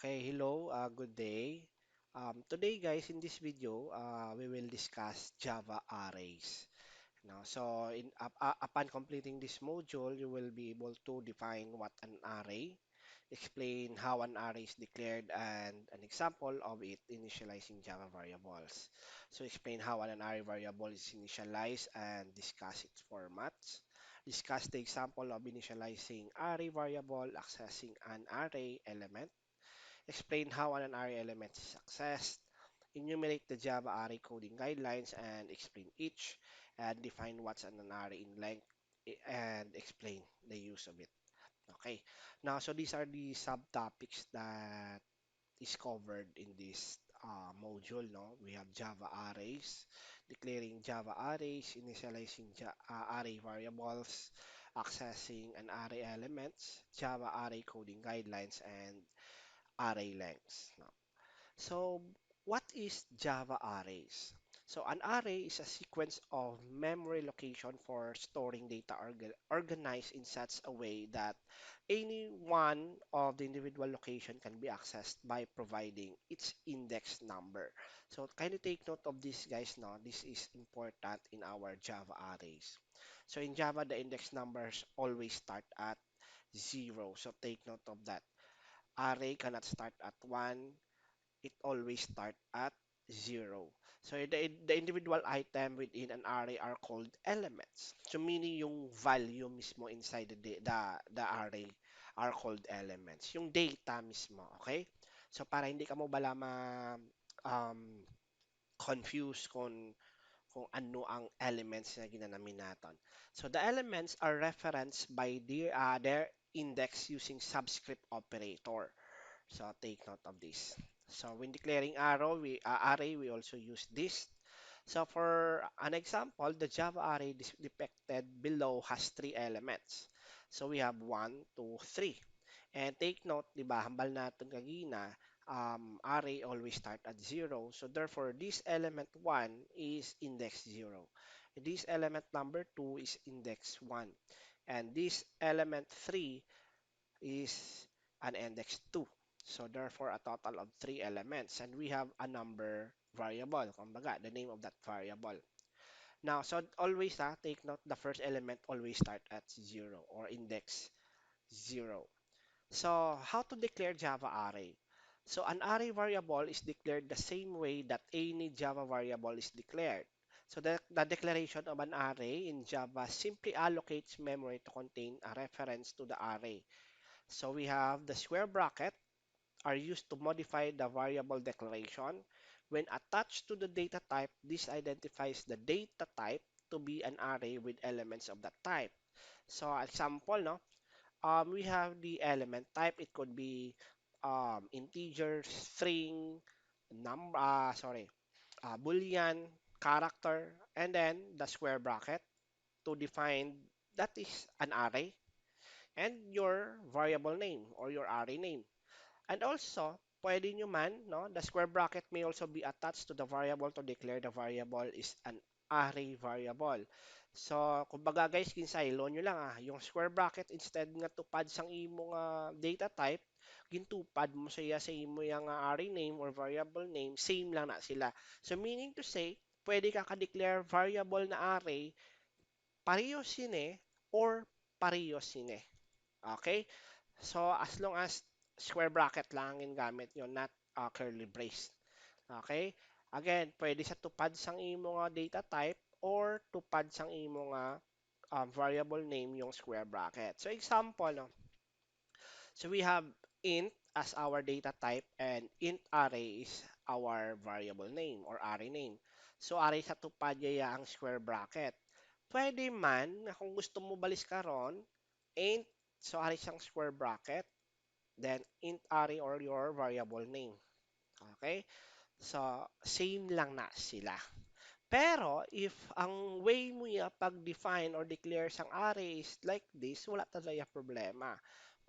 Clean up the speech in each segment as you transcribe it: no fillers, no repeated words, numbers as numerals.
Okay, hello, good day. Today, guys, in this video, we will discuss Java arrays. Upon completing this module, you will be able to define what an array, explain how an array is declared, and an example of it initializing Java variables. So, explain how an array variable is initialized and discuss its formats. Discuss the example of initializing array variable accessing an array element. Explain how an array element is accessed, enumerate the Java array coding guidelines and explain each, and define what's an array in length and explain the use of it. Okay, now so these are the subtopics that is covered in this module. No, we have Java arrays, declaring Java arrays, initializing array variables, accessing an array elements, Java array coding guidelines, and array lengths. So, what is Java arrays? So, an array is a sequence of memory location for storing data organized in such a way that any one of the individual location can be accessed by providing its index number. So, kindly take note of this, guys. Now, this is important in our Java arrays. So, in Java, the index numbers always start at 0. So, take note of that. Array cannot start at 1, it always start at 0. So the individual item within an array are called elements. So meaning yung value mismo inside the array are called elements. Yung data mismo, okay? So para hindi ka mo bala um, confuse kung ano ang elements na ginanamin natin. So the elements are referenced by their index using subscript operator. So take note of this. So when declaring array, we also use this. So for an example, the Java array depicted below has three elements. So we have 1, 2, 3. And take note, di ba, hambal natin kagina, array always start at 0. So therefore, this element 1 is index 0. This element number 2 is index 1. And this element 3 is an index 2. So therefore, a total of three elements. And we have a number variable. Kumbaga, the name of that variable. Now, so always take note, the first element always start at 0 or index 0. So how to declare Java array? So an array variable is declared the same way that any Java variable is declared. So the declaration of an array in Java simply allocates memory to contain a reference to the array. So we have the square bracket are used to modify the variable declaration. When attached to the data type, this identifies the data type to be an array with elements of that type. So example, no, we have the element type. It could be integer, string, number, boolean, character, and then the square bracket to define that is an array and your variable name or your array name. And also, pwede nyo man, no, the square bracket may also be attached to the variable to declare the variable is an array variable. So, kumbaga guys, kinsaylo nyo lang yung square bracket instead nga tupad sang imo nga data type, gintupad mo siya sa imo yung array name or variable name, same lang na sila. So, meaning to say, pwede ka ka-declare variable na array, pareho sine or pareho sine. Okay? So, as long as square bracket lang ang gamit nyo, not curly brace. Okay? Again, pwede sa tupad sang imo nga data type or tupad sang imo nga variable name yung square bracket. So, example, no? So, we have int as our data type and int array is our variable name or array name. So, array sa tupad yaya ang square bracket. Pwede man, na kung gusto mo balis karon, int, so array siyang square bracket, then int array or your variable name. Okay? So, same lang na sila. Pero, if ang way mo ya pag-define or declare sang array is like this, wala talaga problema.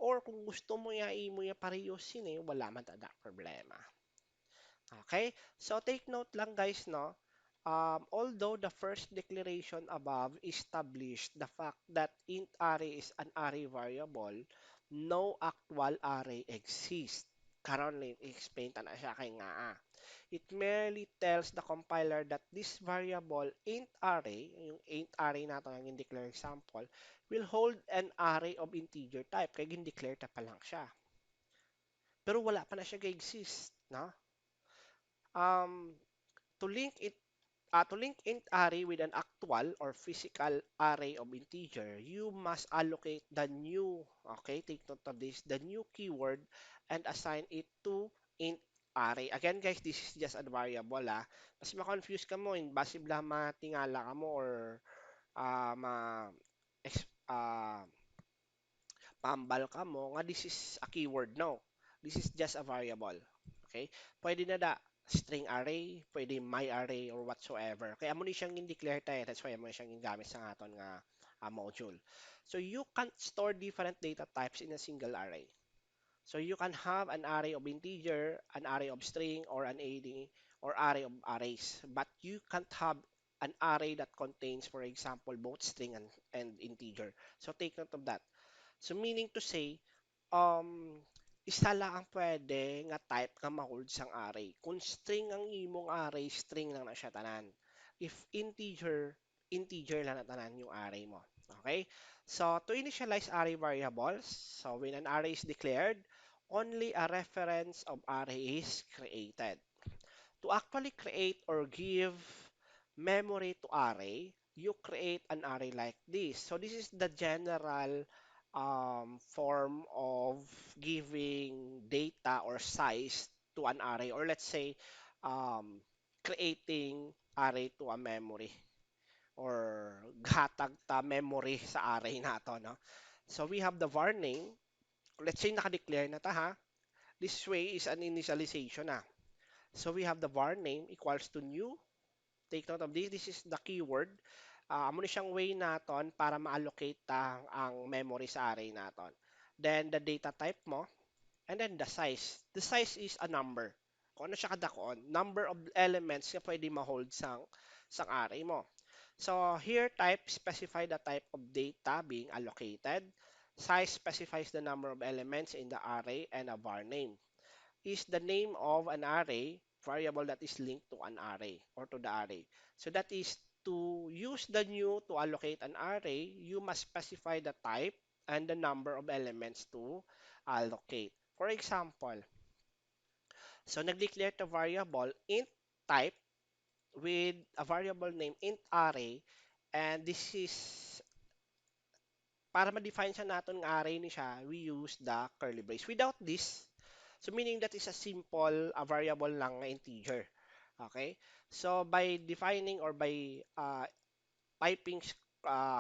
Or kung gusto mo ya, imo ya pareho sine, wala man tada problema. Okay? So, take note lang guys, no? Although the first declaration above established the fact that int array is an array variable, no actual array exists. Karon explain ta na siya kay nga. It merely tells the compiler that this variable int array, yung int array nato ang in-declare example, will hold an array of integer type. Kaya gin-declare ta pa lang siya. Pero wala pa na siya ga-exist, no? Um, to link it to link int array with an actual or physical array of integer, you must allocate the new, okay, take note of this, the new keyword and assign it to int array. Again, guys, this is just a variable, ah. Mas ma-confuse ka mo, base bla matingala ka mo or ma ex, pambal ka mo nga this is a keyword. No, this is just a variable. Okay? Pwede na da string array, pwede my array or whatsoever. Kaya mo ni siyang in-declare tayo. That's why mo ni siyang gingamit sa aton nga module. So you can store different data types in a single array. So you can have an array of integer, an array of string, or an array or array of arrays. But you can't have an array that contains, for example, both string and integer. So take note of that. So meaning to say, um, isa lang ang pwede nga type nga ma-hold sang array. Kung string ang imong array, string lang na siya tanan. If integer, integer lang na tanan yung array mo. Okay? So to initialize array variables, so when an array is declared, only a reference of array is created. To actually create or give memory to array, you create an array like this. So this is the general form of giving data or size to an array, or let's say um, creating array to a memory or hatag ta memory sa array nato, no? So we have the var name. Let's say naka-declare na ta, ha. This way is an initialization na. So we have the var name equals to new. Take note of this. This is the keyword. Amo ni siyang way naton para ma-allocate ta ang memory sa array naton. Then the data type mo, and then the size. The size is a number. Kung ano siya kadakon, number of elements na pwede ma-hold sang array mo. So here type specify the type of data being allocated. Size specifies the number of elements in the array, and a var name is the name of an array variable that is linked to an array or to the array. So that is to use the new to allocate an array, you must specify the type and the number of elements to allocate. For example, so nag-declare the variable int type with a variable name int array, and this is para ma-define siya naton ng array ni siya, we use the curly brace. Without this, so meaning that is a simple variable lang na integer. Okay? So by defining or by typing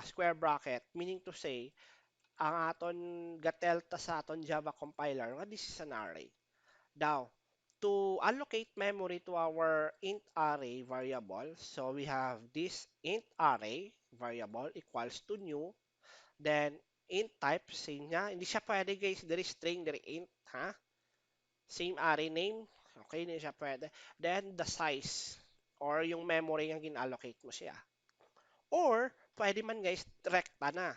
square bracket, meaning to say, ang aton gatelta sa aton Java compiler nga this is an array. Now, to allocate memory to our int array variable, so we have this int array variable equals to new. Then, int type, same niya. Hindi siya pwede guys, there is string, there is int, ha? Same array name. Okay, hindi siya pwede. Then, the size, or yung memory yung gin-allocate mo siya. Or, pwede man guys, rekta na.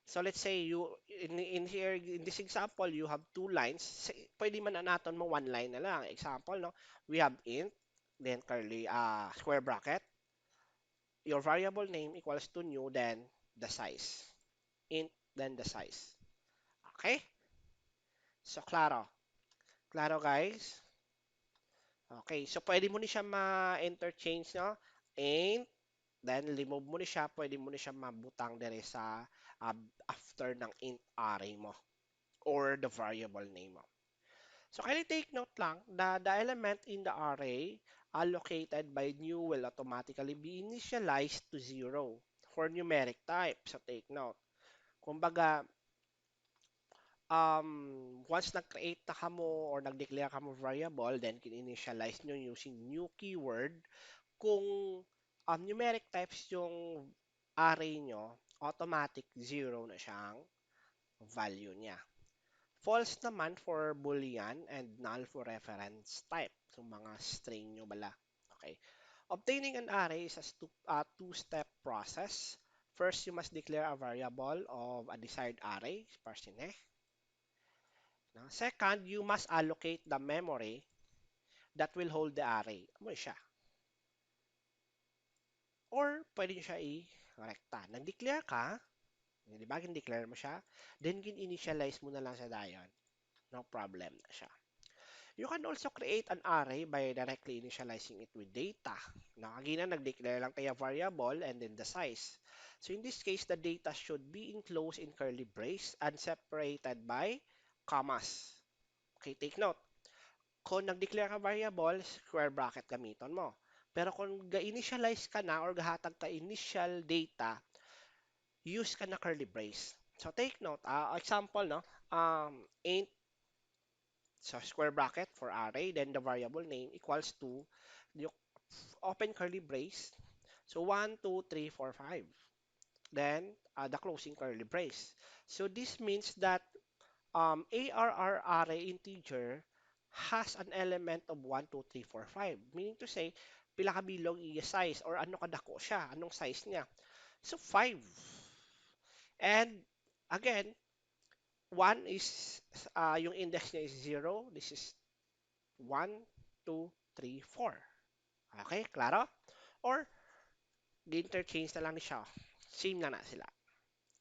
So, let's say, in here, in this example, you have two lines. Pwede man na natin mo one line na lang. Example, no? We have int, then curly, square bracket. Your variable name equals to new, then the size. Int, then the size. Okay? So, klaro. Klaro, guys? Okay. So, pwede mo ni siya ma-interchange, no? Int, then remove mo ni siya. Pwede mo ni siya mabutang dire sa after ng int array mo or the variable name mo. So, kindly take note lang, the element in the array allocated by new will automatically be initialized to 0 for numeric type. So, take note. Kumbaga, once nag-create na kamo or nag-declare kamo variable, then kin-initialize nyo using new keyword. Kung numeric types yung array nyo, automatic 0 na siyang value niya. False naman for boolean and null for reference type. So mga string nyo bala. Okay. Obtaining an array is a two-step process. First, you must declare a variable of a desired array, sparse eh. No? Second, you must allocate the memory that will hold the array. Ano siya? Or pwede nyo siya i-rekta. Nag-declare ka, di ba? Declare mo siya. Then, initialize mo na lang sa dion. No problem na siya. You can also create an array by directly initializing it with data. Now, again, nag-declare lang tayo variable and then the size. So, in this case, the data should be enclosed in curly brace and separated by commas. Okay, take note. Kung nag-declare ka variable, square bracket gamiton mo. Pero kung ga-initialize ka na or gahatag ka initial data, use ka na curly brace. So take note, example, no? Int, so square bracket for array, then the variable name equals to, you open curly brace. So 1, 2, 3, 4, 5. Then the closing curly brace. So this means that ARR array integer has an element of 1, 2, 3, 4, 5. Meaning to say, pila ka bilog iya size or ano kadako siya, anong size niya. So 5. And again, 1 is, yung index niya is 0. This is 1, 2, 3, 4. Okay, klaro? Or, interchange na lang siya. Same na sila.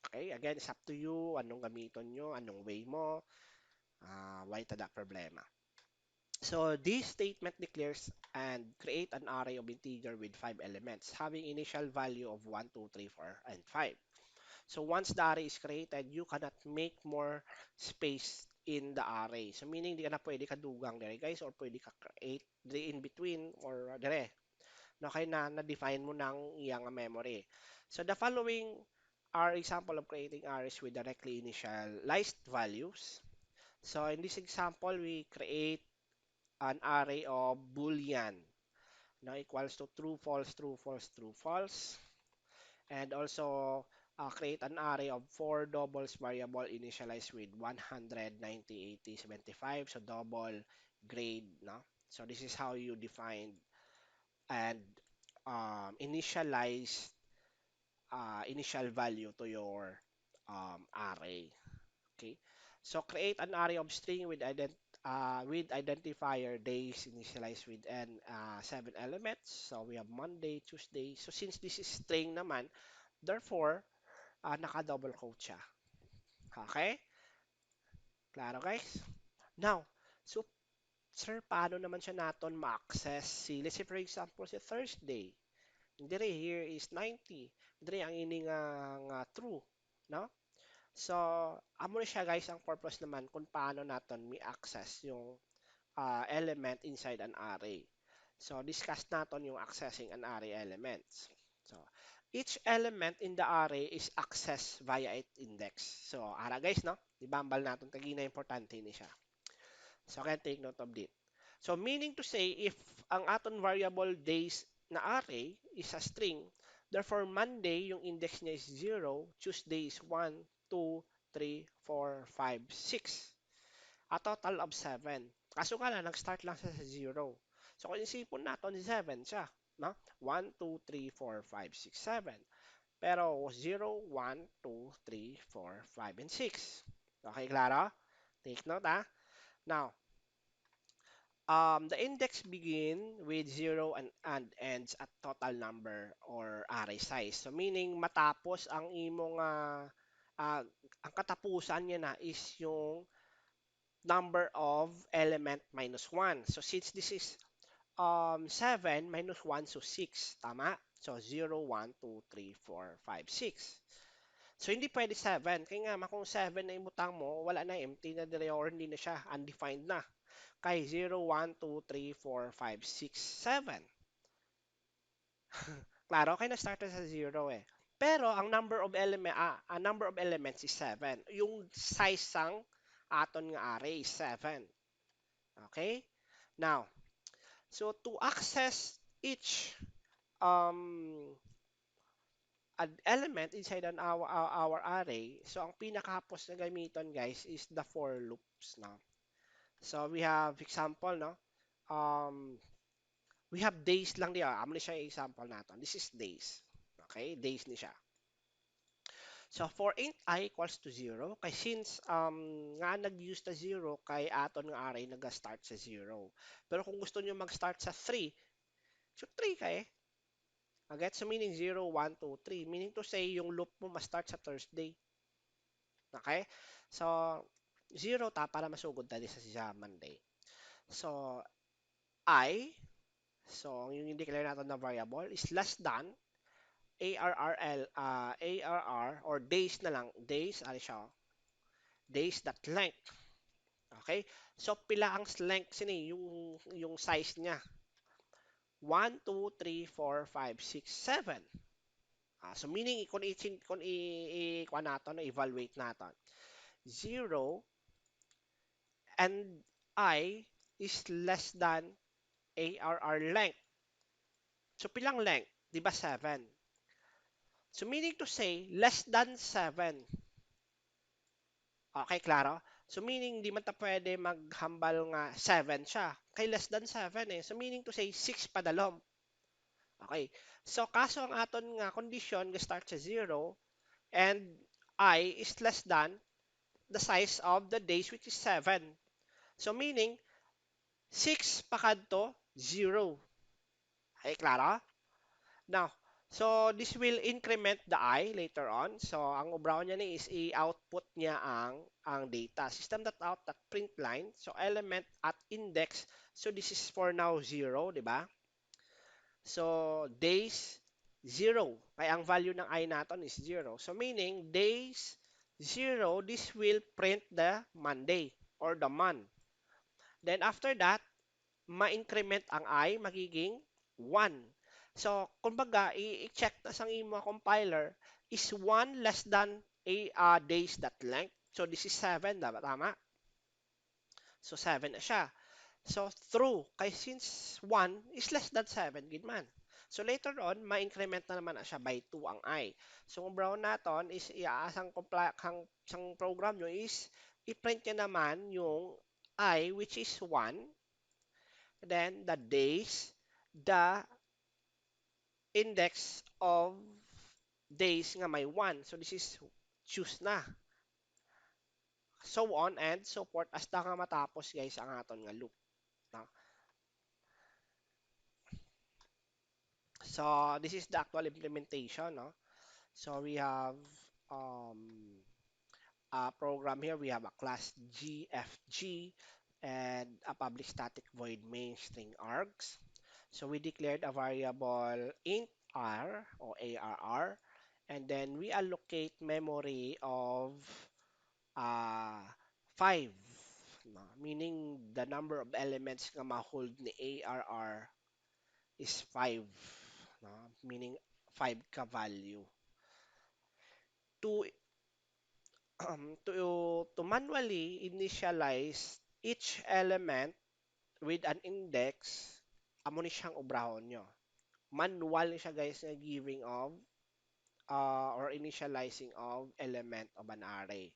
Okay, again, it's up to you. Anong gamiton nyo, anong way mo. Why tada problema. So this statement declares and create an array of integer with 5 elements having initial value of 1, 2, 3, 4, and 5. So once the array is created, you cannot make more space in the array. So meaning di ka na pwede kadugang dire guys or pwede ka create the in between or dire. No, kaya na-define mo ng iyang memory. So the following are example of creating arrays with directly initialized values. So in this example, we create an array of boolean now equals to true, false, true, false, true, false. And also create an array of 4 doubles variable initialized with 100, 90, 80, 75. So double grade. No? So this is how you define and initialize initial value to your array. Okay. So create an array of string with identifier days initialized with n 7 elements. So we have Monday, Tuesday. So since this is string naman, therefore naka-double quote siya. Okay? Klaro guys? Now, so sir, paano naman siya naton ma-access let's say for example si Thursday. Dire here is 90. Dire ang ini nga true, no? So, amo na siya guys ang purpose naman kung paano naton mi-access yung element inside an array. So, discuss naton yung accessing an array elements. So, each element in the array is accessed via its index. So, ara guys, no? Ibambal naton tagi na importante ni siya. So, can take note of it. So, meaning to say, if ang aton variable days na array is a string, therefore Monday, yung index niya is 0, Tuesday is 1, 2, 3, 4, 5, 6. A total of 7. Kaso nga lang, nag-start lang siya sa 0. So, kung isipon natin, 7 siya. No? 1, 2, 3, 4, 5, 6, 7. Pero 0, 1, 2, 3, 4, 5, and 6. Okay, klaro? Take note, ha? Now, the index begin with 0 and ends at total number or array size. So, meaning, matapos ang imong, ang katapusan niya na is yung number of element minus 1. So since this is 7 minus 1, so 6. Tama? So 0, 1, 2, 3, 4, 5, 6. So hindi pwede 7. Kaya nga, kung 7 na imutang mo, wala na, empty na dire or hindi na siya, undefined na. Kay 0, 1, 2, 3, 4, 5, 6, 7. Klaro, kaya na-start na sa 0 eh. Pero ang number of elements is 7. Yung size sang aton nga array is 7. Okay? Now, so to access each um, an element inside our array, so ang pinakahapos na gamiton guys is the for loops now. So we have example no. Um, we have days lang diya. Amo ni siya yung example naton. This is days. Okay, days ni siya. So for int I equals to 0, kay since nga nag-use na 0, kay aton nga array nag-start sa 0. Pero kung gusto niyo mag-start sa 3, so 3 kay. Agad, so meaning 0, 1, 2, 3. Meaning to say, yung loop mo ma-start sa Thursday. Okay? So, 0 ta para masugod tali sa Monday. So, I, so yung declare natin na variable is less than ARR or days na lang, days, ano siya, days that length. Okay? So, pila ang length sini, yung size niya. 1, 2, 3, 4, 5, 6, 7. So, meaning, kung natin, evaluate natin. 0 and I is less than ARR length. So, pilang length? Di ba 7? So, meaning to say, less than 7. Okay, klaro? So, meaning, di man ta pwede maghambal nga 7 siya. Kay less than 7 eh. So, meaning to say, 6 padalom. Okay. So, kaso ang aton nga condition, start sa 0, and I is less than the size of the days, which is 7. So, meaning, 6 pakadto, 0. Okay, klaro? Now, so this will increment the I later on. So ang ubraw niya ni is i-output niya ang data. System dot out dot print line. So element at index. So this is for now 0, di ba? So days 0. Kaya ang value ng I natin is 0. So meaning days 0, this will print the Monday or the month. Then after that, ma-increment ang I, magiging 1. So, kumbaga, i-check na sa imo compiler, is 1 less than a days that length? So, this is 7, dapat tama? So, 7 na siya. So, true. Kay since 1 is less than 7, gid man. So, later on, ma-increment na naman na siya by 2 ang I. So, ang brown naton is iaasang sang program nyo is i-print niya naman yung I, which is 1. Then, the days, the index of days nga may 1. So, this is choose na. So on and so forth hasta nga matapos guys ang aton nga loop. No? So, this is the actual implementation. No? So, we have um, a program here. We have a class GFG and a public static void main string args. So we declared a variable int r or arr, and then we allocate memory of uh, 5, no? Meaning the number of elements nga ma-hold ni arr is 5, no? Meaning 5 ka value. To to manually initialize each element with an index, amo ni siyang obrahon nyo. Manual ni siya guys na giving of or initializing of element of an array.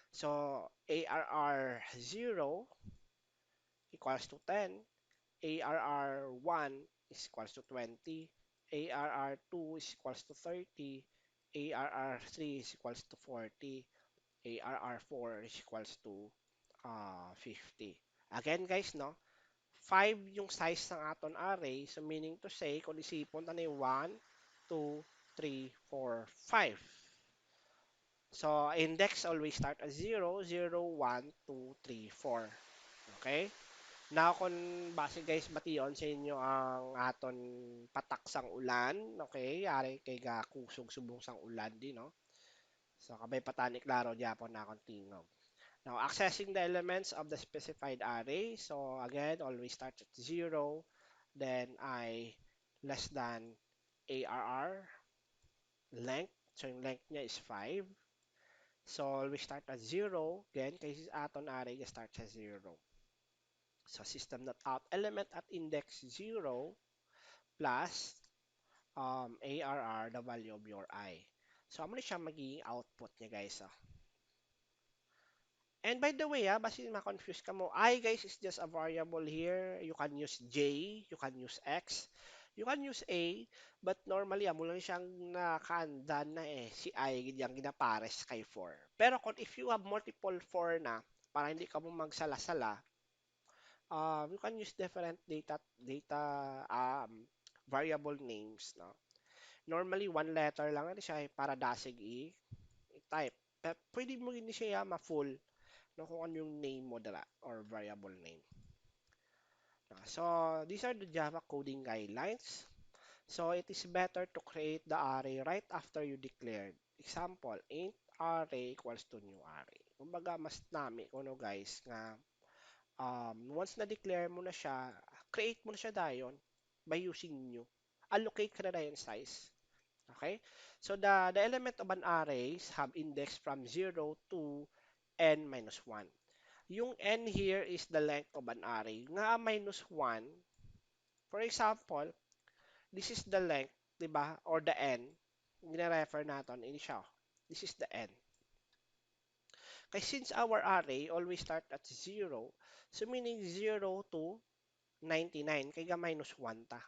So ARR 0 equals to 10, ARR 1 is equals to 20, ARR 2 is equals to 30, ARR 3 is equals to 40, ARR 4 is equals to 50. Again guys, no? 5 yung size ng aton array. So meaning to say, kung isipon na 1, 2, 3, 4, 5. So index always start as 0, 0, 1, 2, 3, 4. Okay? Now, kung base guys, bation sa inyo ang aton patak sang ulan, okay? Yari kay ga kusog subong sang ulan din, no? So, kabay patani klaro gyapon na akong tingog. Now, accessing the elements of the specified array. So, again, always start at 0. Then, I less than ARR length. So, yung length niya is 5. So, always start at 0. Again, kasi aton array start sa 0. So, system.out element at index 0 plus ARR, the value of your I. So, ano siya magiging output niya, guys. And by the way, basi ma-confuse ka mo, I guys is just a variable here. You can use J, you can use X, You can use A, but normally, amo lang siyang nakaandan na eh, si I, yung ginapares kay 4. Pero kung if you have multiple 4 na, para hindi ka mo magsala-sala, you can use different data variable names, no? Normally, one letter lang ano siya eh, para dasig i-type. Pwede mo hindi siya ma-full no, kung ano yung name mo dala or variable name. So, these are the Java coding guidelines. So, it is better to create the array right after you declared. Example, int array equals to new array. Kumbaga, mas nami ko no guys, nga once na-declare mo na siya, create mo na siya dayon by using new. Allocate ka na dayon size. Okay? So, the element of an arrays have index from 0 to n minus 1. Yung n here is the length of an array. Nga minus 1, for example, this is the length, di ba? Or the n. Gina-refer natin, ini siya. This is the n. Kasi since our array always start at 0, so meaning 0 to 99, kaya minus 1 ta.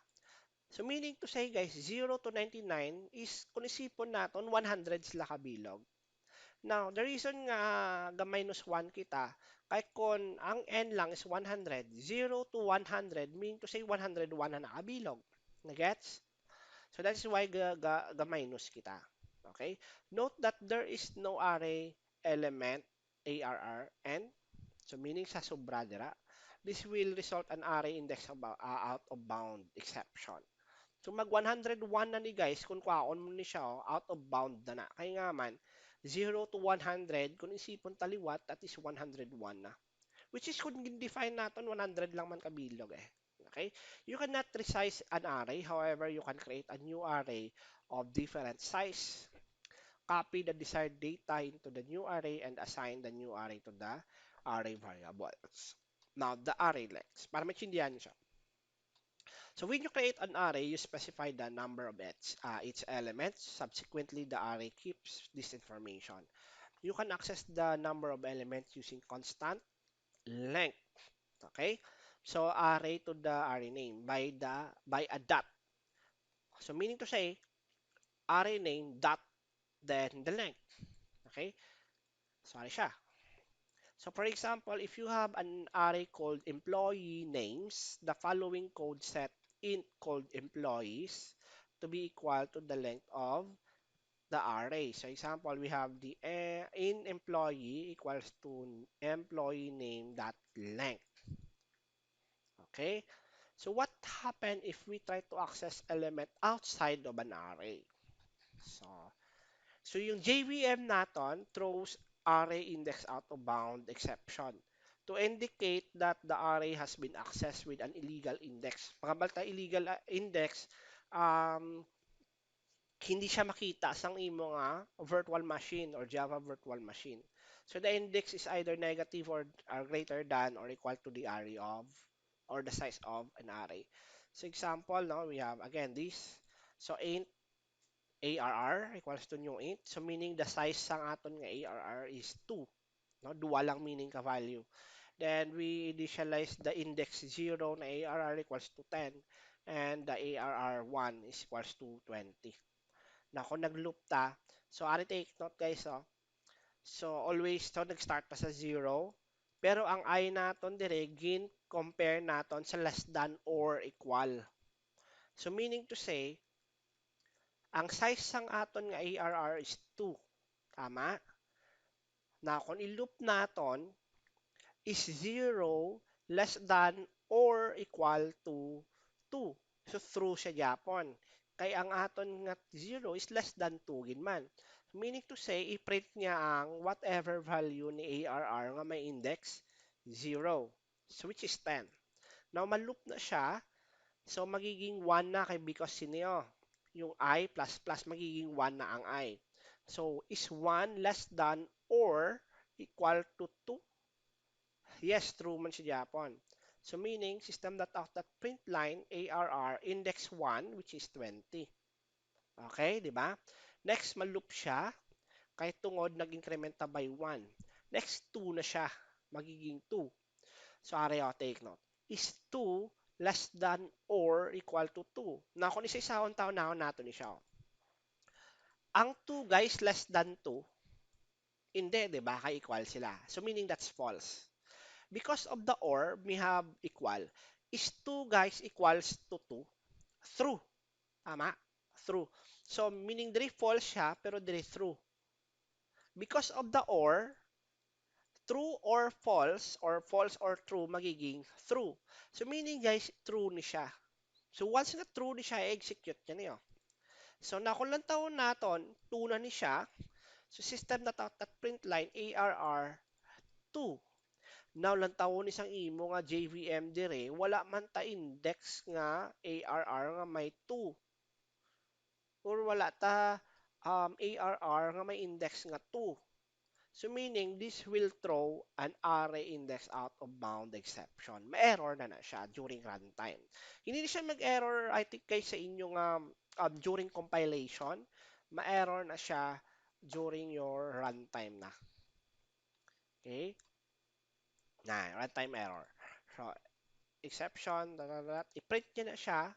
So meaning to say guys, 0 to 99 is, kung isipon natin, 100 sila kabilog. Now, the reason nga minus 1 kita, kay kung ang n lang is 100, 0 to 100, meaning to say 101 na nakabilog. Nagets? So that's why minus kita. Okay? Note that there is no array element ARR and so meaning sa sobra dira. This will result an array index out of bound exception. So mag 101 na ni guys kung kwaon mo ni siya out of bound na na. Kaya nga man 0 to 100 kung isipon taliwat that is 101 na. Which is kung define natin 100 lang man kabilog eh. Okay? You cannot resize an array. However, you can create a new array of different size. Copy the desired data into the new array and assign the new array to the array variables. Now, the array length. Para maintindihan niyo siya. So when you create an array, you specify the number of its elements. Subsequently, the array keeps this information. You can access the number of elements using constant length. Okay? So array to the array name by a dot. So meaning to say, array name dot then the length. Okay? Sorry siya. So for example, if you have an array called employee names, the following code set int called employees to be equal to the length of the array. So example, we have the in employee equals to employee name dot length. Okay? So what happen if we try to access element outside of an array? So, so yung JVM natin throws array index out of bound exception to indicate that the array has been accessed with an illegal index. Pagkabalta illegal index, um, hindi siya makita sa imo nga virtual machine or Java virtual machine. So the index is either negative or greater than or equal to the array of or the size of an array. So example, no, we have again this. So int ARR equals to new int. So meaning the size sang aton nga ARR is 2. No, dual lang meaning ka value. Then we initialize the index 0 na ARR equals to 10 and the ARR 1 is equals to 20. Na kung nag-loop ta, so ari take note guys, oh. So always to nag-start ta sa 0, pero ang I naton dire gin compare naton sa less than or equal. So meaning to say, ang size sang aton nga ARR is 2. Tama? Na kung i-loop naton is 0 less than or equal to 2. So true siya Japon. Kaya ang aton nga 0 is less than 2 gin man. Meaning to say, i-print niya ang whatever value ni ARR nga may index 0. So which is 10. Now, ma-loop na siya. So magiging 1 na kay because sino yung I plus plus magiging 1 na ang I. So is 1 less than or equal to 2? Yes, true man si Japon. So meaning system.out print line ARR index 1 which is 20. Okay, di ba? Next, ma-loop siya. Kahit tungod, nag-incrementa by 1. Next, 2 na siya. Magiging 2. So, take note. Is 2 less than or equal to 2. Na kung isa-isahon tao na nato ni siya. Ang 2 guys less than 2, hindi, 'di ba? Kay equal sila. So meaning that's false. Because of the or, we have equal. Is 2 guys equals to 2? True. Tama? True. So meaning diri false siya pero diri true. Because of the or, true or false or true magiging true. So meaning guys, true ni siya. So once na true ni siya, execute niya niyo. So na kung lang taon naton, 2 na ni siya. So system na that print line ARR 2. Now lang tawon isang imo nga JVM dire, wala man ta index nga ARR nga may 2 or wala ta ARR nga may index nga 2. So meaning this will throw an array index out of bound exception. Ma-error na siya during runtime. Hindi na siya mag-error I think kay sa inyong during compilation, ma-error na siya during your runtime na. Okay? Na, runtime error. So, exception, i-print niya na siya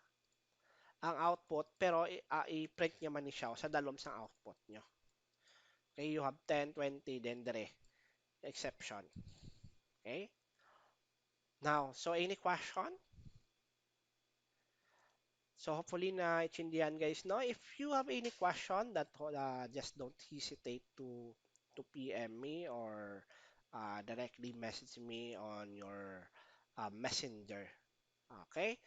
ang output, pero i-print niya man ni siya sa dalom sa output nyo. Okay, you have 10, 20, then dire, exception. Okay? Now, so any question? So hopefully na itsindihan guys, no? If you have any question that just don't hesitate to PM me or directly message me on your messenger. Okay?